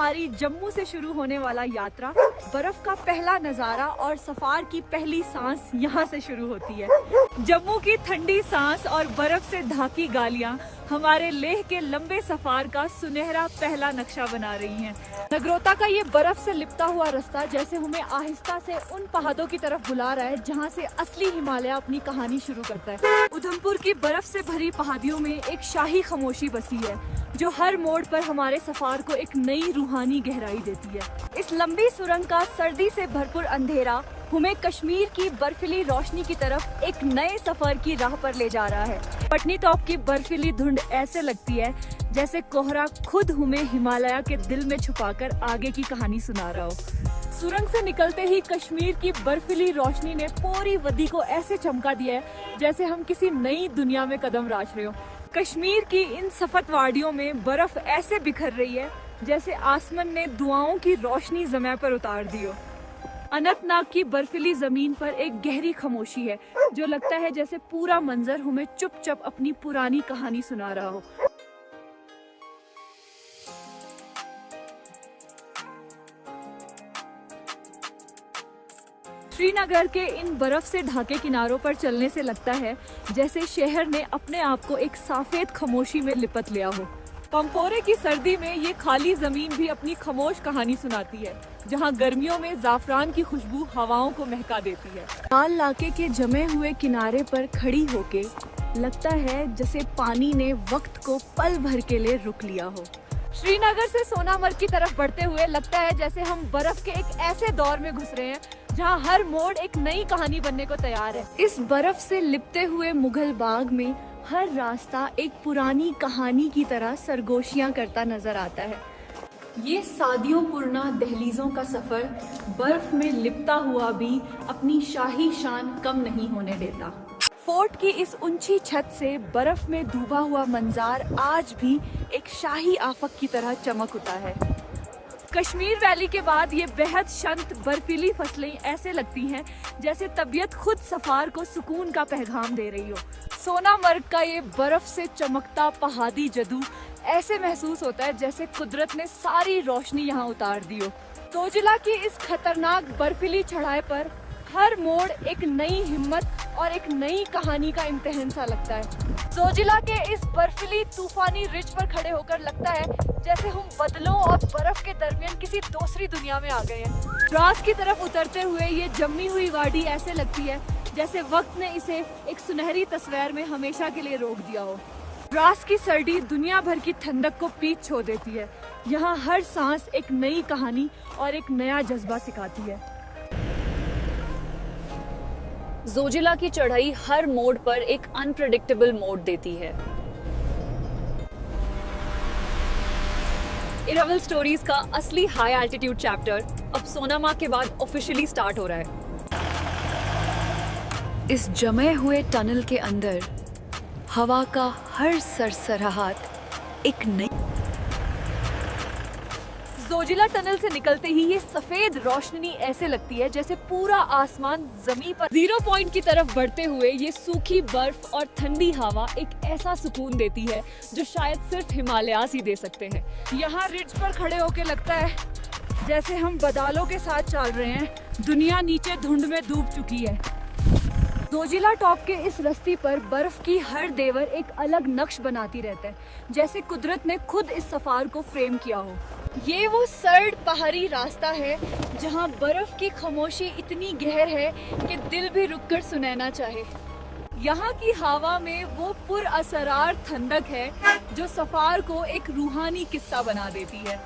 हमारी जम्मू से शुरू होने वाला यात्रा, बर्फ का पहला नजारा और सफार की पहली सांस यहाँ से शुरू होती है। जम्मू की ठंडी सांस और बर्फ से ढाकी गालियाँ हमारे लेह के लंबे सफार का सुनहरा पहला नक्शा बना रही हैं। नगरोटा का ये बर्फ से लिपटा हुआ रास्ता जैसे हमें आहिस्ता से उन पहाड़ों की तरफ बुला रहा है जहाँ से असली हिमालय अपनी कहानी शुरू करता है। उधमपुर की बर्फ से भरी पहाड़ियों में एक शाही खामोशी बसी है जो हर मोड़ पर हमारे सफार को एक नई रूहानी गहराई देती है। इस लंबी सुरंग का सर्दी से भरपूर अंधेरा हमें कश्मीर की बर्फीली रोशनी की तरफ एक नए सफर की राह पर ले जा रहा है। पटनी टॉप की बर्फीली धुंध ऐसे लगती है जैसे कोहरा खुद हमें हिमालय के दिल में छुपाकर आगे की कहानी सुना रहा हो। सुरंग से निकलते ही कश्मीर की बर्फीली रोशनी ने पूरी वादी को ऐसे चमका दिया है जैसे हम किसी नई दुनिया में कदम राश रहे हो। कश्मीर की इन सफेद वादियों में बर्फ ऐसे बिखर रही है जैसे आसमान ने दुआओं की रोशनी ज़मीन पर उतार दी हो। अनंतनाग की बर्फीली जमीन पर एक गहरी खामोशी है जो लगता है जैसे पूरा मंजर हमें चुपचाप अपनी पुरानी कहानी सुना रहा हो। श्रीनगर के इन बर्फ से ढाके किनारों पर चलने से लगता है जैसे शहर ने अपने आप को एक सफेद खामोशी में लिपट लिया हो। पंपोरे की सर्दी में ये खाली जमीन भी अपनी खामोश कहानी सुनाती है, जहाँ गर्मियों में जाफरान की खुशबू हवाओं को महका देती है। लाल लाके के जमे हुए किनारे पर खड़ी होके लगता है जैसे पानी ने वक्त को पल भर के लिए रुक लिया हो। श्रीनगर से सोनामर्ग की तरफ बढ़ते हुए लगता है जैसे हम बर्फ के एक ऐसे दौर में घुस रहे हैं जहाँ हर मोड़ एक नई कहानी बनने को तैयार है। इस बर्फ से लिपटे हुए मुगल बाग में हर रास्ता एक पुरानी कहानी की तरह सरगोशियां करता नजर आता है। ये सादियों पुरना दहलीजों का सफर बर्फ में लिपटा हुआ भी अपनी शाही शान कम नहीं होने देता। फोर्ट की इस ऊंची छत से बर्फ में डूबा हुआ मंजार आज भी एक शाही आफक की तरह चमक उठा है। कश्मीर वैली के बाद ये बेहद शांत बर्फीली फसलें ऐसे लगती हैं जैसे तबीयत खुद सफार को सुकून का पैगाम दे रही हो। सोनामर्ग का ये बर्फ से चमकता पहाड़ी जदू ऐसे महसूस होता है जैसे कुदरत ने सारी रोशनी यहाँ उतार दी हो। जोजिला की इस खतरनाक बर्फीली चढ़ाई पर हर मोड़ एक नई हिम्मत और एक नई कहानी का इम्तिहान सा लगता है। जोजिला के इस बर्फीली तूफानी रिज पर खड़े होकर लगता है जैसे हम बादलों और बर्फ के दरमियान किसी दूसरी दुनिया में आ गए हैं। द्रास की तरफ उतरते हुए ये जमी हुई वादी ऐसे लगती है जैसे वक्त ने इसे एक सुनहरी तस्वीर में हमेशा के लिए रोक दिया हो। द्रास की सर्दी दुनिया भर की ठंडक को पीछे छोड़ देती है। यहाँ हर सांस एक नई कहानी और एक नया जज्बा सिखाती है। जोजिला की चढ़ाई हर मोड़ पर एक अनप्रेडिक्टेबल मोड़ देती है। इरावल स्टोरीज का असली हाई एल्टीट्यूड चैप्टर अब सोनामार्ग के बाद ऑफिशियली स्टार्ट हो रहा है। इस जमे हुए टनल के अंदर हवा का हर सरसराहट एक नई। जोजिला टनल से निकलते ही ये सफेद रोशनी ऐसे लगती है जैसे पूरा आसमान जमीन पर। जीरो पॉइंट की तरफ बढ़ते हुए ये सूखी बर्फ और ठंडी हवा एक ऐसा सुकून देती है जो शायद सिर्फ हिमालयास ही दे सकते हैं। यहाँ रिज पर खड़े होके लगता है जैसे हम बादलों के साथ चल रहे हैं। दुनिया नीचे धुंध में डूब चुकी है। जोजिला टॉप के इस रस्ते पर बर्फ की हर देवर एक अलग नक्श बनाती रहता है जैसे कुदरत ने खुद इस सफार को फ्रेम किया हो। ये वो सर्द पहाड़ी रास्ता है जहाँ बर्फ की खामोशी इतनी गहर है कि दिल भी रुककर सुनना चाहे। यहाँ की हवा में वो पुरअसरार ठंडक है जो सफार को एक रूहानी किस्सा बना देती है।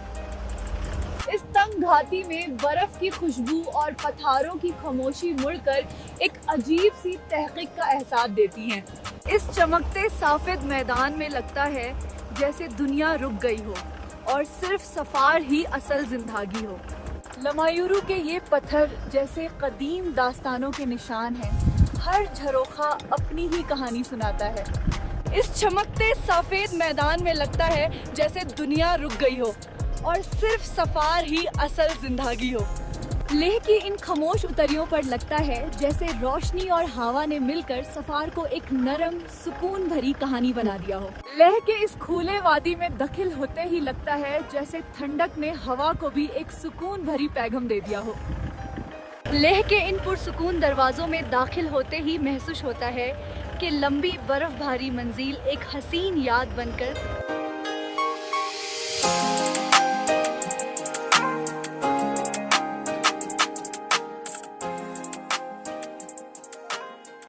इस तंग घाटी में बर्फ की खुशबू और पत्थरों की खामोशी मुड़कर एक अजीब सी तहकीक का एहसास देती हैं। इस चमकते सफेद मैदान में लगता है जैसे दुनिया रुक गई हो और सिर्फ सफार ही असल जिंदगी हो। लमायूरू के ये पत्थर जैसे कदीम दास्तानों के निशान हैं। हर झरोखा अपनी ही कहानी सुनाता है। इस चमकते सफेद मैदान में लगता है जैसे दुनिया रुक गई हो और सिर्फ सफार ही असल जिंदगी हो। लेह की इन खामोश उतरियों पर लगता है जैसे रोशनी और हवा ने मिलकर सफार को एक नरम सुकून भरी कहानी बना दिया हो। लेह के इस खुले वादी में दाखिल होते ही लगता है जैसे ठंडक ने हवा को भी एक सुकून भरी पैगाम दे दिया हो। लेह के इन पुरसुकून दरवाजों में दाखिल होते ही महसूस होता है कि लंबी बर्फ भारी मंजिल एक हसीन याद बनकर